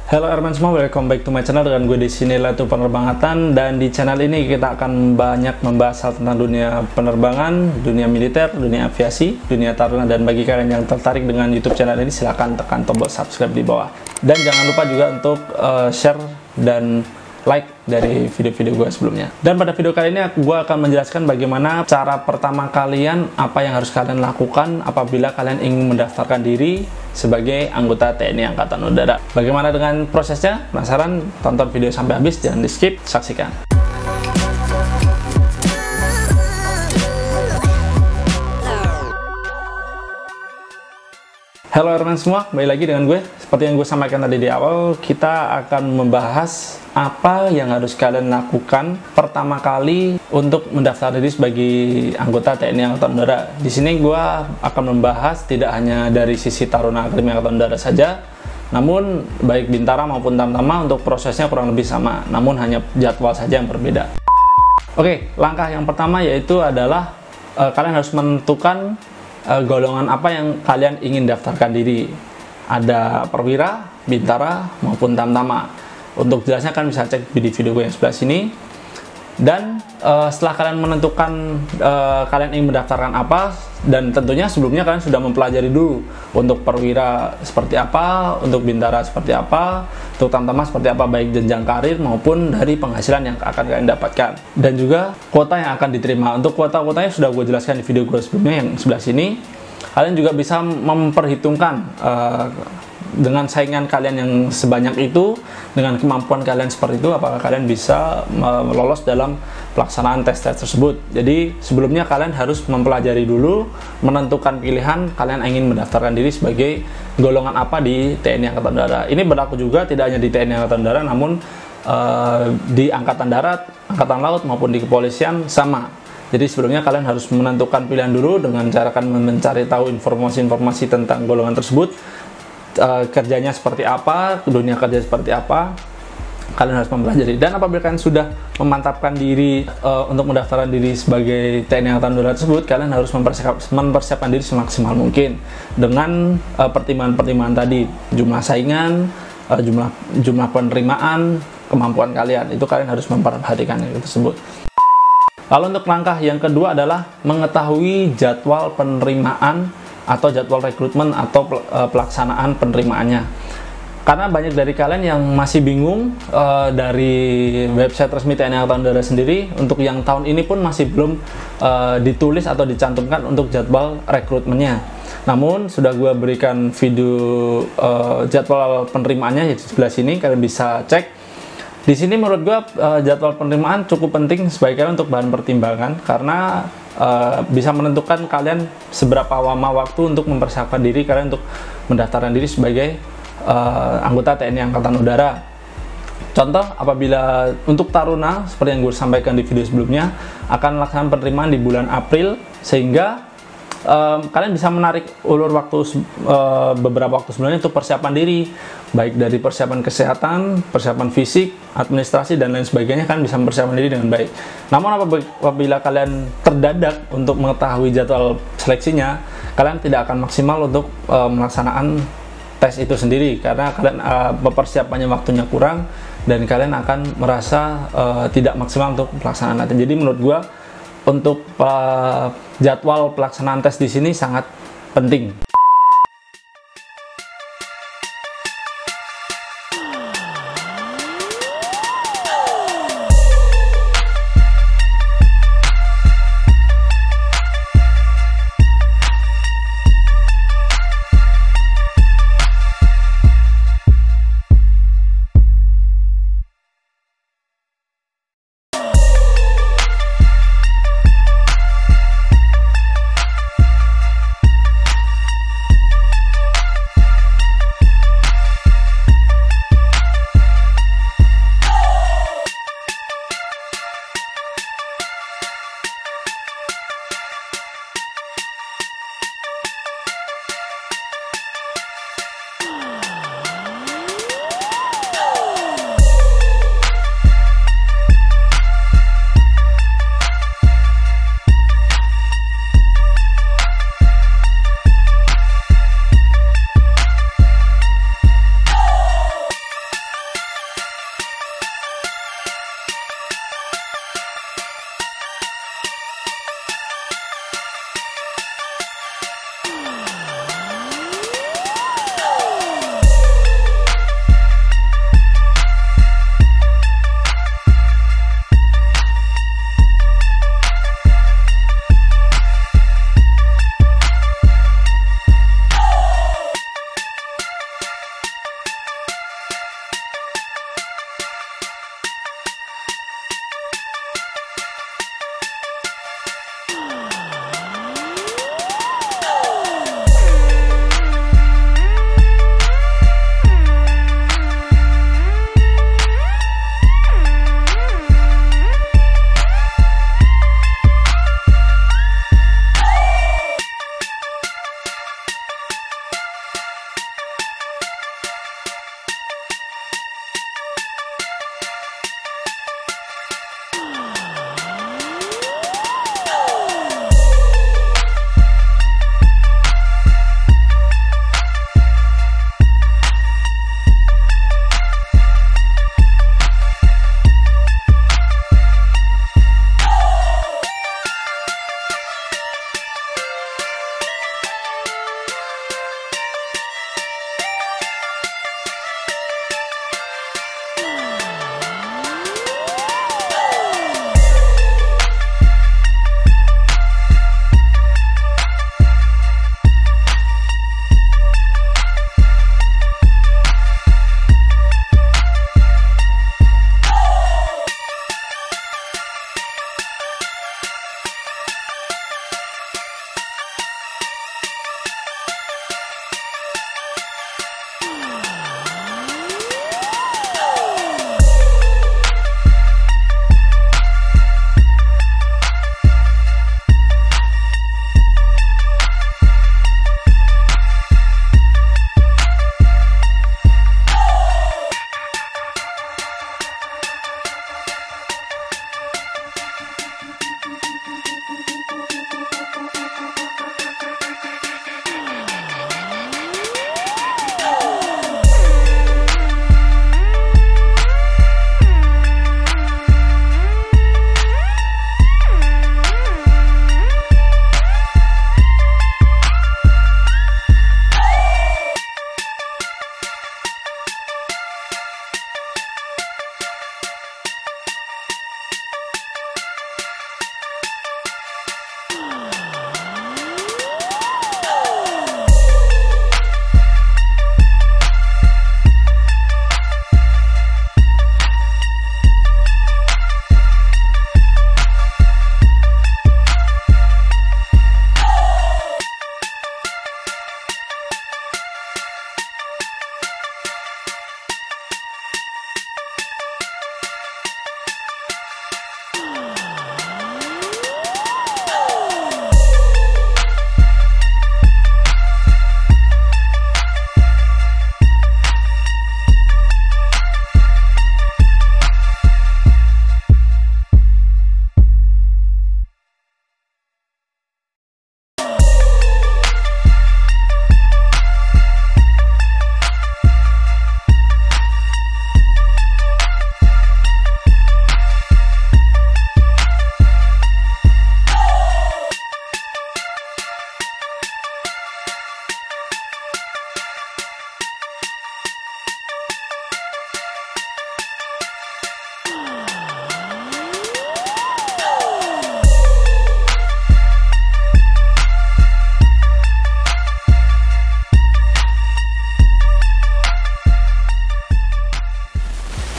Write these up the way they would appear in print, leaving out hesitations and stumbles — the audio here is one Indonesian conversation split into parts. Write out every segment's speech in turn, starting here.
Halo Airman semua, welcome back to my channel. Dengan gue di sini Latu Penerbangatan, dan di channel ini kita akan banyak membahas hal tentang dunia penerbangan, dunia militer, dunia aviasi, dunia taruna. Dan bagi kalian yang tertarik dengan YouTube channel ini, silahkan tekan tombol subscribe di bawah. Dan jangan lupa juga untuk share dan like dari video-video gue sebelumnya. Dan pada video kali ini gue akan menjelaskan bagaimana cara pertama kalian, apa yang harus kalian lakukan apabila kalian ingin mendaftarkan diri sebagai anggota TNI Angkatan Udara. Bagaimana dengan prosesnya? Penasaran? Tonton video sampai habis, jangan di skip, saksikan. Halo Airman semua, kembali lagi dengan gue. Seperti yang gue sampaikan tadi di awal, kita akan membahas apa yang harus kalian lakukan pertama kali untuk mendaftar diri sebagai anggota TNI Angkatan Udara. Di sini gue akan membahas tidak hanya dari sisi Taruna Akademi Angkatan Udara saja, namun baik Bintara maupun Tamtama untuk prosesnya kurang lebih sama, namun hanya jadwal saja yang berbeda. Oke, langkah yang pertama yaitu adalah kalian harus menentukan golongan apa yang kalian ingin daftarkan diri. Ada Perwira, Bintara, maupun Tamtama. Untuk jelasnya kalian bisa cek di video gue yang sebelah sini. Dan setelah kalian menentukan kalian ingin mendaftarkan apa, dan tentunya sebelumnya kalian sudah mempelajari dulu untuk Perwira seperti apa, untuk Bintara seperti apa, untuk Tamtama seperti apa, baik jenjang karir maupun dari penghasilan yang akan kalian dapatkan, dan juga kuota yang akan diterima. Untuk kuota-kuotanya sudah gue jelaskan di video gue sebelumnya yang sebelah sini. Kalian juga bisa memperhitungkan dengan saingan kalian yang sebanyak itu, dengan kemampuan kalian seperti itu, apakah kalian bisa lolos dalam pelaksanaan tes-tes tersebut. Jadi sebelumnya kalian harus mempelajari dulu, menentukan pilihan kalian ingin mendaftarkan diri sebagai golongan apa di TNI Angkatan Udara. Ini berlaku juga tidak hanya di TNI Angkatan Udara, namun di Angkatan Darat, Angkatan Laut maupun di kepolisian sama. Jadi sebelumnya kalian harus menentukan pilihan dulu dengan cara kalian mencari tahu informasi-informasi tentang golongan tersebut, kerjanya seperti apa, dunia kerja seperti apa, kalian harus mempelajari. Dan apabila kalian sudah memantapkan diri untuk mendaftarkan diri sebagai TNI Angkatan Udara tersebut, kalian harus mempersiapkan diri semaksimal mungkin dengan pertimbangan-pertimbangan tadi, jumlah saingan, jumlah penerimaan, kemampuan kalian, itu kalian harus memperhatikan itu tersebut. Lalu untuk langkah yang kedua adalah mengetahui jadwal penerimaan atau jadwal rekrutmen atau pelaksanaan penerimaannya. Karena banyak dari kalian yang masih bingung dari website resmi TNI Angkatan Udara sendiri, untuk yang tahun ini pun masih belum ditulis atau dicantumkan untuk jadwal rekrutmennya. Namun sudah gue berikan video jadwal penerimaannya di sebelah sini, kalian bisa cek. Di sini menurut gue jadwal penerimaan cukup penting sebagai kalian untuk bahan pertimbangan, karena bisa menentukan kalian seberapa lama waktu untuk mempersiapkan diri kalian untuk mendaftarkan diri sebagai anggota TNI Angkatan Udara. Contoh, apabila untuk Taruna, seperti yang gue sampaikan di video sebelumnya, akan melaksanakan penerimaan di bulan April, sehingga kalian bisa menarik ulur waktu beberapa waktu sebelumnya untuk persiapan diri, baik dari persiapan kesehatan, persiapan fisik, administrasi, dan lain sebagainya. Kalian bisa mempersiapkan diri dengan baik. Namun apabila kalian terdadak untuk mengetahui jadwal seleksinya, kalian tidak akan maksimal untuk melaksanakan tes itu sendiri, karena kalian persiapannya waktunya kurang, dan kalian akan merasa tidak maksimal untuk pelaksanaan latihan. Jadi menurut gua untuk jadwal pelaksanaan tes di sini sangat penting.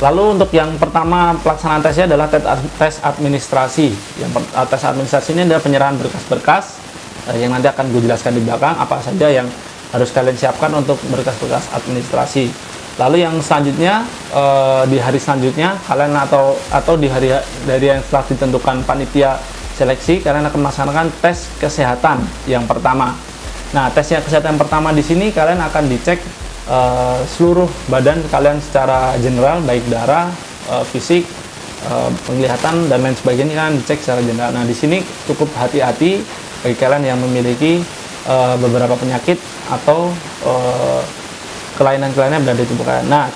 Lalu untuk yang pertama pelaksanaan tesnya adalah tes administrasi. Tes administrasi ini adalah penyerahan berkas-berkas yang nanti akan gue jelaskan di belakang apa saja yang harus kalian siapkan untuk berkas-berkas administrasi. Lalu yang selanjutnya di hari selanjutnya kalian atau di hari yang setelah ditentukan panitia seleksi, kalian akan melaksanakan tes kesehatan yang pertama. Nah, tes kesehatan yang pertama di sini kalian akan dicek seluruh badan kalian secara general, baik darah, fisik, penglihatan dan lain sebagainya kan dicek secara general. Nah, di sini cukup hati-hati bagi kalian yang memiliki beberapa penyakit atau kelainan-kelainan berada di tubuh kalian. Nah,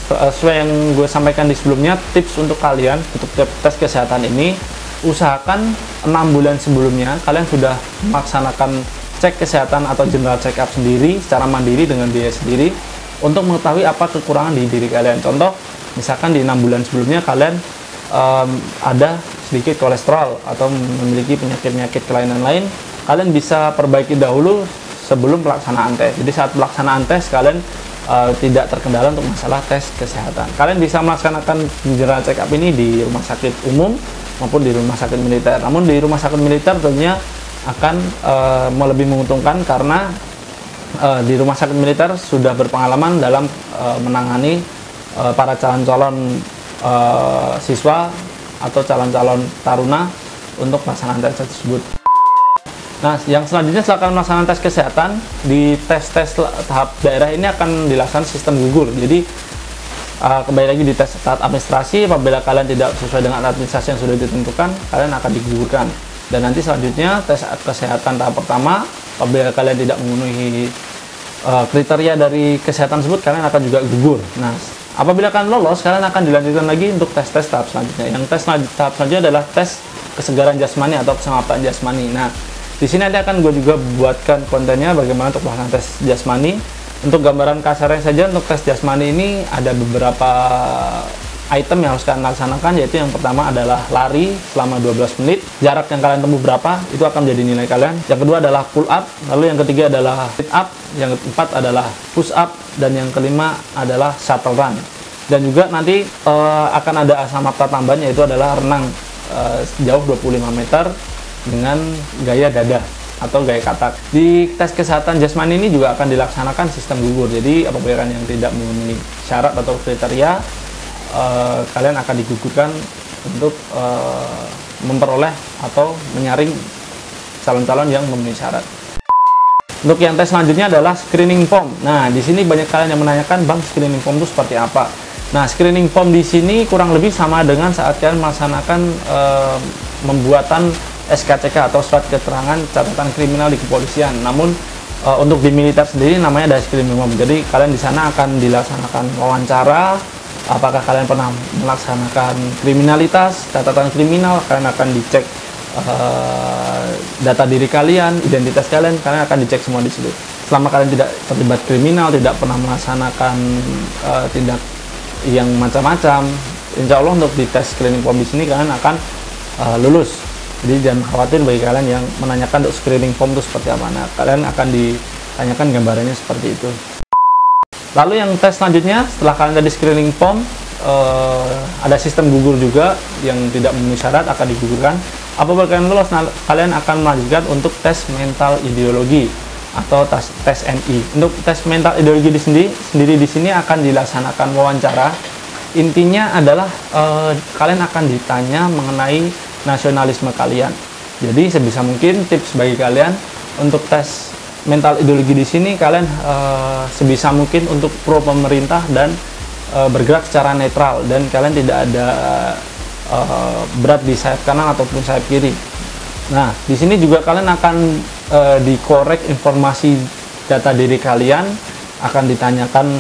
sesuai yang gue sampaikan di sebelumnya, tips untuk kalian untuk tes kesehatan ini, usahakan 6 bulan sebelumnya kalian sudah melaksanakan cek kesehatan atau general check up sendiri secara mandiri dengan biaya sendiri untuk mengetahui apa kekurangan di diri kalian. Contoh, misalkan di 6 bulan sebelumnya kalian ada sedikit kolesterol atau memiliki penyakit-penyakit kelainan lain, kalian bisa perbaiki dahulu sebelum pelaksanaan tes. Jadi saat pelaksanaan tes kalian tidak terkendala untuk masalah tes kesehatan. Kalian bisa melaksanakan general check up ini di rumah sakit umum maupun di rumah sakit militer. Namun di rumah sakit militer tentunya akan lebih menguntungkan karena di rumah sakit militer sudah berpengalaman dalam menangani para calon-calon siswa atau calon-calon taruna untuk pelaksanaan tes tersebut. Nah, yang selanjutnya setelah kalian melaksanakan tes kesehatan, di tes-tes tahap daerah ini akan dilaksanakan sistem gugur. Jadi kembali lagi di tes tahap administrasi, apabila kalian tidak sesuai dengan administrasi yang sudah ditentukan, kalian akan digugurkan. Dan nanti selanjutnya tes kesehatan tahap pertama, apabila kalian tidak memenuhi kriteria dari kesehatan tersebut, kalian akan juga gugur. Nah, apabila kalian lolos, kalian akan dilanjutkan lagi untuk tes-tes tahap selanjutnya. Yang tes tahap selanjutnya adalah tes kesegaran jasmani atau keselamatan jasmani. Nah, di sini nanti akan gue juga buatkan kontennya bagaimana untuk melakukan tes jasmani. Untuk gambaran kasarnya saja, untuk tes jasmani ini ada beberapa item yang harus kalian laksanakan, yaitu yang pertama adalah lari selama 12 menit. Jarak yang kalian tempuh berapa, itu akan menjadi nilai kalian. Yang kedua adalah pull up, lalu yang ketiga adalah sit up, yang keempat adalah push up, dan yang kelima adalah shuttle run. Dan juga nanti akan ada asamata tambahan, yaitu adalah renang sejauh 25 meter dengan gaya dada atau gaya katak. Di tes kesehatan jasmani ini juga akan dilaksanakan sistem gugur. Jadi apabila kalian yang tidak memenuhi syarat atau kriteria, kalian akan digugurkan untuk memperoleh atau menyaring calon-calon yang memenuhi syarat. Untuk yang tes selanjutnya adalah screening form. Nah, di sini banyak kalian yang menanyakan, Bang, screening form itu seperti apa? Nah, screening form di sini kurang lebih sama dengan saat kalian melaksanakan pembuatan SKCK atau surat keterangan catatan kriminal di kepolisian. Namun untuk di militer sendiri namanya ada screening form. Jadi kalian di sana akan dilaksanakan wawancara, apakah kalian pernah melaksanakan kriminalitas, catatan kriminal, kalian akan dicek data diri kalian, identitas kalian akan dicek semua di situ. Selama kalian tidak terlibat kriminal, tidak pernah melaksanakan tindak yang macam-macam, insya Allah untuk di tes screening form di sini kalian akan lulus. Jadi jangan khawatir bagi kalian yang menanyakan untuk screening form itu seperti apa. Nah, kalian akan ditanyakan gambarannya seperti itu. Lalu yang tes selanjutnya, setelah kalian tadi screening form, ada sistem gugur juga yang tidak memenuhi syarat akan digugurkan. Apabila kalian lolos, kalian akan melanjutkan untuk tes mental ideologi atau tes MI. Untuk tes mental ideologi sendiri di sini akan dilaksanakan wawancara. Intinya adalah kalian akan ditanya mengenai nasionalisme kalian. Jadi sebisa mungkin tips bagi kalian untuk tes mental ideologi di sini, kalian sebisa mungkin untuk pro pemerintah dan bergerak secara netral, dan kalian tidak ada berat di sayap kanan ataupun sayap kiri. Nah, di sini juga kalian akan dikorek informasi data diri kalian, akan ditanyakan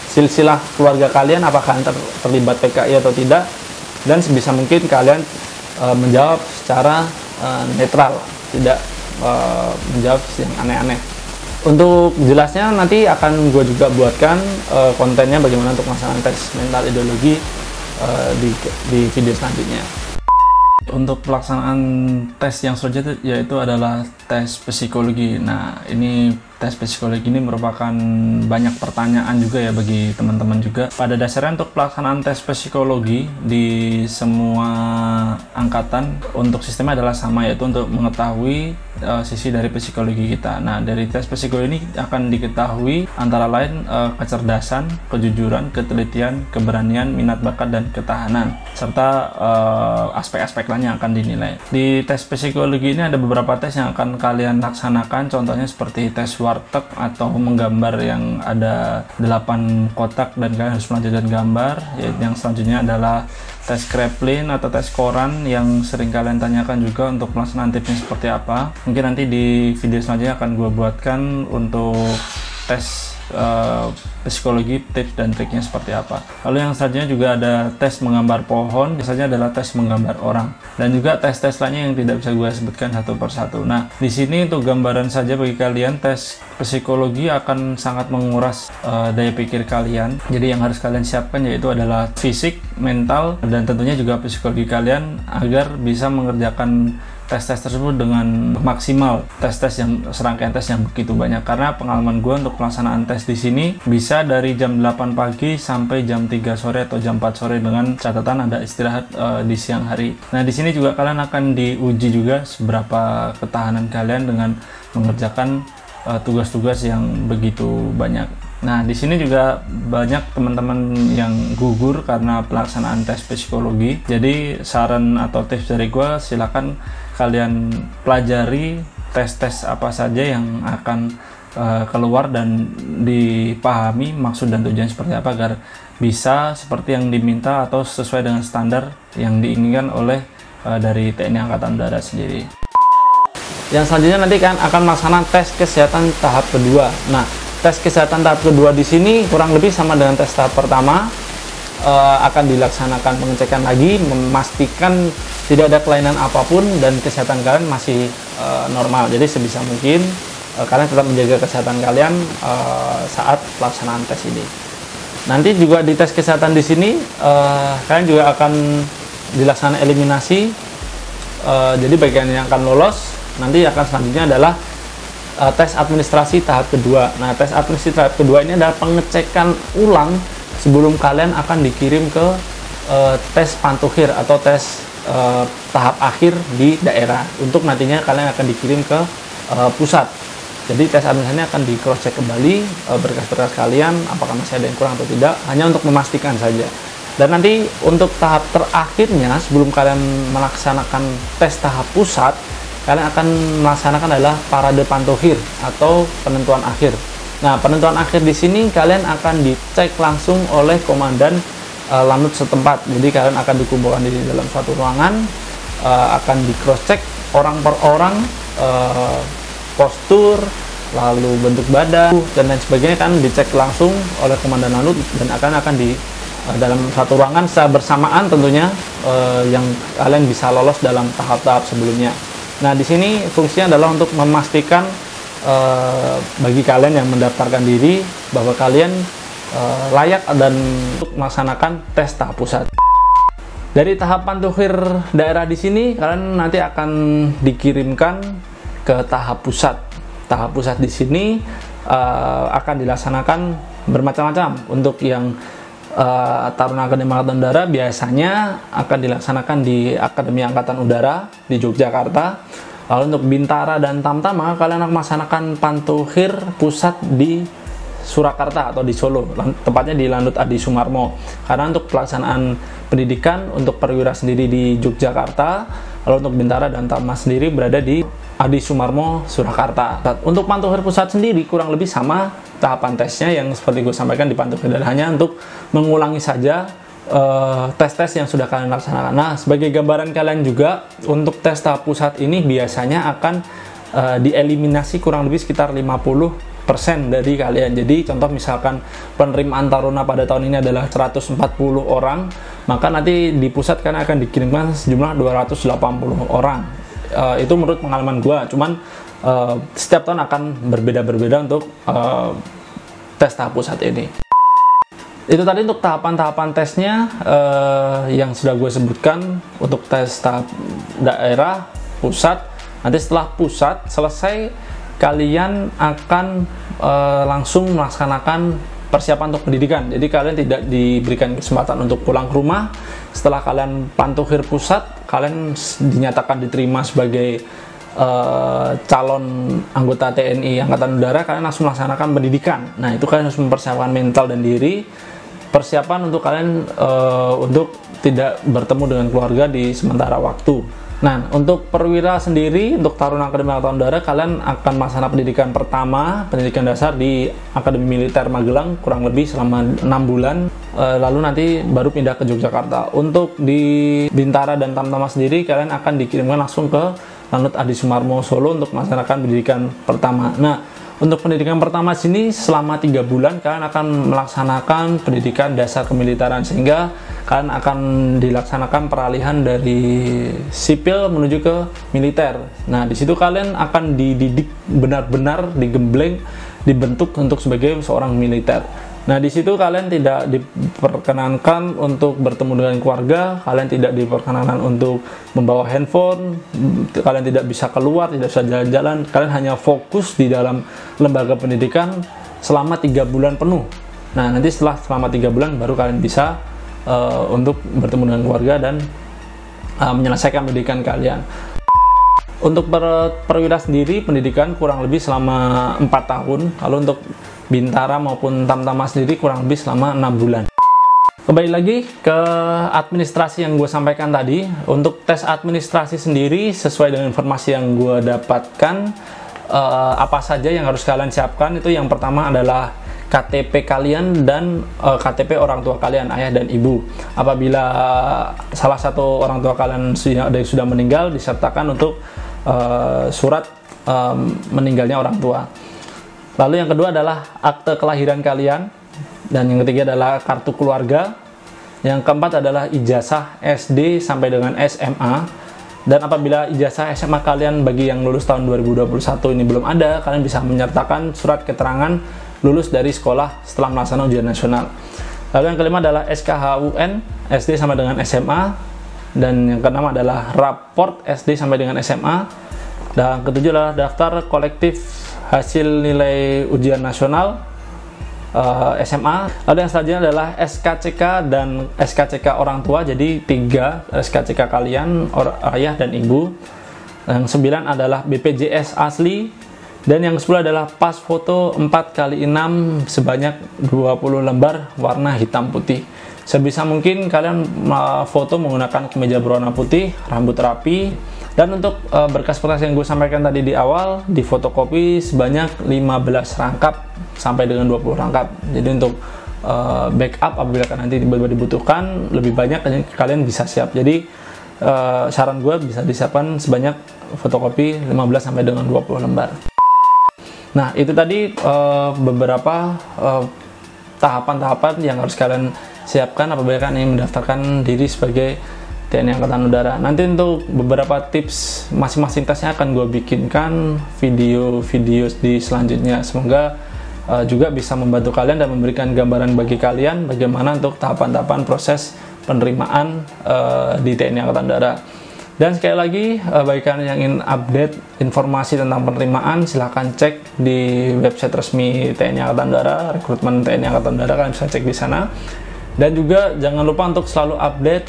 silsilah keluarga kalian, apakah kalian terlibat PKI atau tidak, dan sebisa mungkin kalian menjawab secara netral, tidak menjawab yang aneh-aneh. Untuk jelasnya nanti akan gue juga buatkan kontennya bagaimana untuk melaksanakan tes mental ideologi di video selanjutnya. Untuk pelaksanaan tes yang selanjutnya yaitu adalah tes psikologi. Nah, ini tes psikologi ini merupakan banyak pertanyaan juga ya bagi teman-teman juga. Pada dasarnya untuk pelaksanaan tes psikologi di semua angkatan untuk sistemnya adalah sama, yaitu untuk mengetahui sisi dari psikologi kita. Nah, dari tes psikologi ini akan diketahui antara lain kecerdasan, kejujuran, ketelitian, keberanian, minat bakat, dan ketahanan, serta aspek-aspek lain yang akan dinilai. Di tes psikologi ini ada beberapa tes yang akan kalian laksanakan, contohnya seperti tes warteg atau menggambar yang ada 8 kotak dan kalian harus melanjutkan gambar. Yang selanjutnya adalah tes Kraepelin atau tes koran yang sering kalian tanyakan juga untuk pelaksanaan tipsnya seperti apa. Mungkin nanti di video selanjutnya akan gue buatkan untuk tes psikologi, tips dan triknya seperti apa. Lalu yang selanjutnya juga ada tes menggambar pohon, biasanya adalah tes menggambar orang, dan juga tes-tes lainnya yang tidak bisa gue sebutkan satu persatu. Nah, di sini untuk gambaran saja bagi kalian, tes psikologi akan sangat menguras daya pikir kalian. Jadi yang harus kalian siapkan yaitu adalah fisik, mental, dan tentunya juga psikologi kalian agar bisa mengerjakan tes-tes tersebut dengan maksimal. Tes-tes yang serangkaian tes yang begitu banyak, karena pengalaman gue untuk pelaksanaan tes di sini bisa dari jam 8 pagi sampai jam 3 sore atau jam 4 sore dengan catatan ada istirahat di siang hari. Nah, di sini juga kalian akan diuji juga seberapa ketahanan kalian dengan mengerjakan tugas-tugas yang begitu banyak. Nah, di sini juga banyak teman-teman yang gugur karena pelaksanaan tes psikologi. Jadi saran atau tips dari gue, silakan kalian pelajari tes-tes apa saja yang akan keluar dan dipahami maksud dan tujuan seperti apa agar bisa seperti yang diminta atau sesuai dengan standar yang diinginkan oleh dari TNI Angkatan Udara sendiri. Yang selanjutnya nanti kan akan melaksanakan tes kesehatan tahap kedua. Nah, tes kesehatan tahap kedua di sini kurang lebih sama dengan tes tahap pertama. Akan dilaksanakan pengecekan lagi, memastikan tidak ada kelainan apapun dan kesehatan kalian masih normal. Jadi sebisa mungkin kalian tetap menjaga kesehatan kalian saat pelaksanaan tes ini. Nanti juga di tes kesehatan di sini kalian juga akan dilaksanakan eliminasi. Jadi bagian yang akan lolos nanti akan selanjutnya adalah tes administrasi tahap kedua. Nah, tes administrasi tahap kedua ini adalah pengecekan ulang sebelum kalian akan dikirim ke tes pantukhir atau tes tahap akhir di daerah, untuk nantinya kalian akan dikirim ke pusat. Jadi tes administrasinya akan di cross check kembali berkas-berkas kalian apakah masih ada yang kurang atau tidak, hanya untuk memastikan saja. Dan nanti untuk tahap terakhirnya sebelum kalian melaksanakan tes tahap pusat, kalian akan melaksanakan adalah parade pantukhir atau penentuan akhir. Nah, penentuan akhir di sini kalian akan dicek langsung oleh komandan lanut setempat. Jadi kalian akan dikumpulkan di dalam suatu ruangan, akan di cross check orang per orang, postur, lalu bentuk badan dan lain sebagainya kan dicek langsung oleh komandan lanut dan akan di dalam satu ruangan secara bersamaan tentunya, yang kalian bisa lolos dalam tahap-tahap sebelumnya. Nah, di sini fungsinya adalah untuk memastikan bagi kalian yang mendaftarkan diri bahwa kalian layak dan untuk melaksanakan tes tahap pusat. Dari tahap pantukhir daerah di sini kalian nanti akan dikirimkan ke tahap pusat. Tahap pusat di sini akan dilaksanakan bermacam-macam. Untuk yang Taruna Akademi Angkatan Udara biasanya akan dilaksanakan di Akademi Angkatan Udara di Yogyakarta. Lalu untuk Bintara dan Tamtama kalian akan melaksanakan pantukhir pusat di Surakarta atau di Solo, tepatnya di Lanut Adi Sumarmo. Karena untuk pelaksanaan pendidikan untuk perwira sendiri di Yogyakarta, lalu untuk Bintara dan Tamtama sendiri berada di Adi Sumarmo, Surakarta. Untuk pantukhir pusat sendiri kurang lebih sama tahapan tesnya yang seperti gue sampaikan di pantukhir, dan hanya untuk mengulangi saja tes-tes yang sudah kalian laksanakan. Nah, sebagai gambaran kalian juga, untuk tes tahap pusat ini biasanya akan dieliminasi kurang lebih sekitar 50% dari kalian. Jadi contoh misalkan penerimaan taruna pada tahun ini adalah 140 orang, maka nanti di pusat kan akan dikirimkan sejumlah 280 orang. Itu menurut pengalaman gue, cuman setiap tahun akan berbeda-berbeda untuk tes tahap pusat ini. Itu tadi untuk tahapan-tahapan tesnya yang sudah gue sebutkan untuk tes tahap daerah, pusat, Nanti setelah pusat selesai, kalian akan langsung melaksanakan persiapan untuk pendidikan. Jadi kalian tidak diberikan kesempatan untuk pulang ke rumah. Setelah kalian pantuhir pusat, kalian dinyatakan diterima sebagai calon anggota TNI Angkatan Udara, kalian langsung melaksanakan pendidikan. Nah, itu kalian harus mempersiapkan mental dan diri, persiapan untuk kalian untuk tidak bertemu dengan keluarga di sementara waktu. Nah, untuk perwira sendiri, untuk Taruna Akademi Angkatan Udara, kalian akan melaksanakan pendidikan pertama, pendidikan dasar di Akademi Militer Magelang kurang lebih selama 6 bulan, lalu nanti baru pindah ke Yogyakarta. Untuk di Bintara dan Tamtama sendiri, kalian akan dikirimkan langsung ke Lanut Adi Sumarmo Solo untuk melaksanakan pendidikan pertama. Nah, untuk pendidikan pertama sini selama 3 bulan kalian akan melaksanakan pendidikan dasar kemiliteran, sehingga kalian akan dilaksanakan peralihan dari sipil menuju ke militer. Nah, di situ kalian akan dididik benar-benar, digembleng, dibentuk untuk sebagai seorang militer. Nah, di situ kalian tidak diperkenankan untuk bertemu dengan keluarga, kalian tidak diperkenankan untuk membawa handphone, kalian tidak bisa keluar, tidak bisa jalan-jalan, kalian hanya fokus di dalam lembaga pendidikan selama 3 bulan penuh. Nah, nanti selama 3 bulan baru kalian bisa untuk bertemu dengan keluarga dan menyelesaikan pendidikan kalian. Untuk perwira sendiri, pendidikan kurang lebih selama 4 tahun, lalu untuk Bintara maupun Tamtama sendiri kurang lebih selama 6 bulan. Kembali lagi ke administrasi yang gue sampaikan tadi. Untuk tes administrasi sendiri, sesuai dengan informasi yang gue dapatkan, apa saja yang harus kalian siapkan, itu yang pertama adalah KTP kalian dan KTP orang tua kalian, ayah dan ibu. Apabila salah satu orang tua kalian sudah meninggal, disertakan untuk surat meninggalnya orang tua. Lalu yang kedua adalah akte kelahiran kalian, dan yang ketiga adalah kartu keluarga. Yang keempat adalah ijazah SD sampai dengan SMA. Dan apabila ijazah SMA kalian bagi yang lulus tahun 2021 ini belum ada, kalian bisa menyertakan surat keterangan lulus dari sekolah setelah melaksanakan ujian nasional. Lalu yang kelima adalah SKHUN SD sampai dengan SMA. Dan yang keenam adalah raport SD sampai dengan SMA. Dan ketujuh adalah daftar kolektif hasil nilai ujian nasional SMA. Lalu yang selanjutnya adalah SKCK dan SKCK orang tua. Jadi 3 SKCK kalian, ayah dan ibu. Yang 9 adalah BPJS asli. Dan yang 10 adalah pas foto 4x6 sebanyak 20 lembar warna hitam putih. Sebisa mungkin kalian foto menggunakan kemeja berwarna putih, rambut rapi. Dan untuk berkas-berkas yang gue sampaikan tadi di awal, difotokopi sebanyak 15 rangkap sampai dengan 20 rangkap. Jadi untuk backup apabila nanti tiba-tiba dibutuhkan lebih banyak, kalian bisa siap. Jadi saran gue bisa disiapkan sebanyak fotokopi 15 sampai dengan 20 lembar. Nah, itu tadi beberapa tahapan-tahapan yang harus kalian siapkan apabila kalian ingin mendaftarkan diri sebagai TNI Angkatan Udara. Nanti untuk beberapa tips masing-masing tesnya akan gue bikinkan video-video di selanjutnya. Semoga juga bisa membantu kalian dan memberikan gambaran bagi kalian bagaimana untuk tahapan-tahapan proses penerimaan di TNI Angkatan Udara. Dan sekali lagi, bagi kalian yang ingin update informasi tentang penerimaan, silahkan cek di website resmi TNI Angkatan Udara, rekrutmen TNI Angkatan Udara, kalian bisa cek di sana. Dan juga jangan lupa untuk selalu update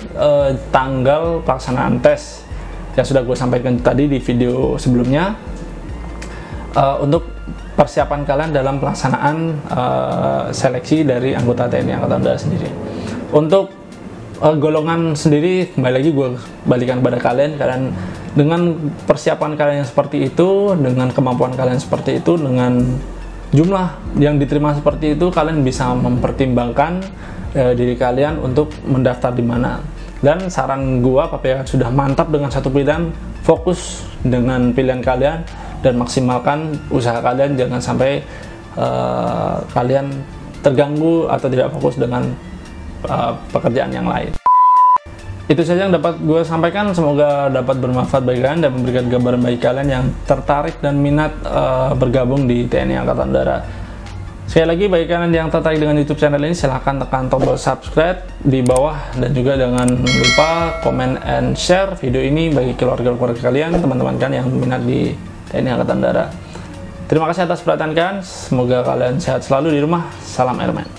tanggal pelaksanaan tes yang sudah gue sampaikan tadi di video sebelumnya, untuk persiapan kalian dalam pelaksanaan seleksi dari anggota TNI Angkatan Udara sendiri. Untuk golongan sendiri, kembali lagi gue balikan pada kalian dengan persiapan kalian yang seperti itu, dengan kemampuan kalian seperti itu, dengan jumlah yang diterima seperti itu, kalian bisa mempertimbangkan diri kalian untuk mendaftar di mana. Dan saran gua, apabila sudah mantap dengan satu pilihan, fokus dengan pilihan kalian dan maksimalkan usaha kalian, jangan sampai kalian terganggu atau tidak fokus dengan pekerjaan yang lain. Itu saja yang dapat gue sampaikan, semoga dapat bermanfaat bagi kalian dan memberikan gambaran bagi kalian yang tertarik dan minat bergabung di TNI Angkatan Udara. Sekali lagi, bagi kalian yang tertarik dengan YouTube channel ini, silahkan tekan tombol subscribe di bawah, dan juga jangan lupa comment and share video ini bagi keluarga-keluarga kalian, teman-teman kan yang minat di TNI Angkatan Darat. Terima kasih atas perhatian kalian, semoga kalian sehat selalu di rumah. Salam Airman.